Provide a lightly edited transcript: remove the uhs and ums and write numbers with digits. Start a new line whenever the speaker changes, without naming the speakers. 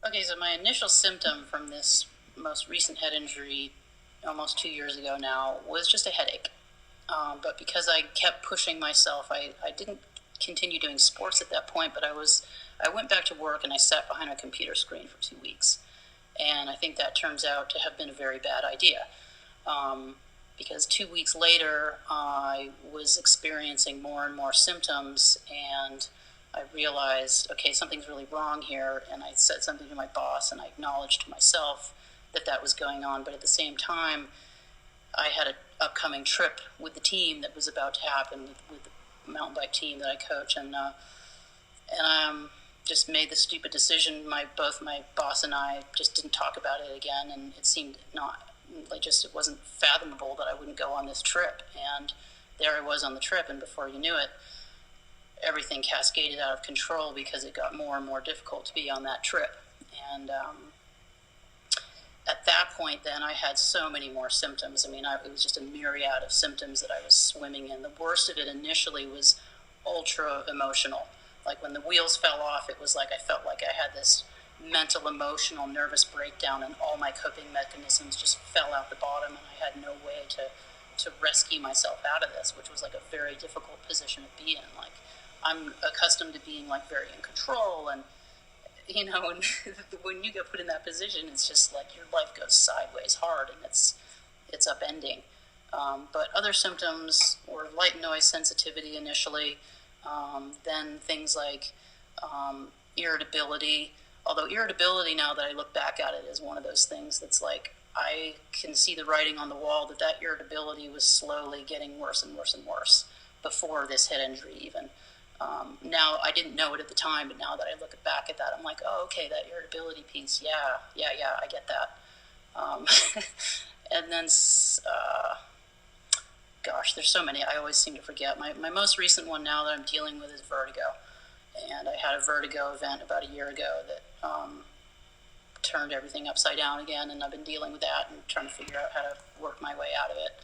Okay, so my initial symptom from this most recent head injury, almost 2 years ago now, was just a headache. But because I kept pushing myself, I didn't continue doing sports at that point, but I went back to work and I sat behind a computer screen for 2 weeks. And I think that turns out to have been a very bad idea. Um, because 2 weeks later, I was experiencing more and more symptoms, and I realized, okay, something's really wrong here. And I said something to my boss, and I acknowledged to myself that that was going on. But at the same time, I had an upcoming trip with the team that was about to happen with the mountain bike team that I coach, and just made the stupid decision. Both my boss and I just didn't talk about it again, and it seemed not like just it wasn't fathomable that I wouldn't go on this trip. And there I was on the trip, and before you knew it, everything cascaded out of control because it got more and more difficult to be on that trip. And at that point, then I had so many more symptoms. I mean, it was just a myriad of symptoms that I was swimming in. The worst of it initially was ultra emotional. Like when the wheels fell off, it was like I felt like I had this mental, emotional, nervous breakdown, and all my coping mechanisms just fell out the bottom, and I had no way to rescue myself out of this, which was like a very difficult position to be in. Like I'm accustomed to being like very in control, and and when you get put in that position, it's just like your life goes sideways hard, and it's upending. But other symptoms were light noise sensitivity initially, then things like irritability. Although irritability, now that I look back at it, is one of those things that's like I can see the writing on the wall that irritability was slowly getting worse and worse and worse before this head injury even. Now, I didn't know it at the time, but now that I look back at that, I'm like, oh, okay, that irritability piece, yeah, I get that. Um, and then, gosh, there's so many. I always seem to forget. My most recent one now that I'm dealing with is vertigo. And I had a vertigo event about a year ago that turned everything upside down again, and I've been dealing with that and trying to figure out how to work my way out of it.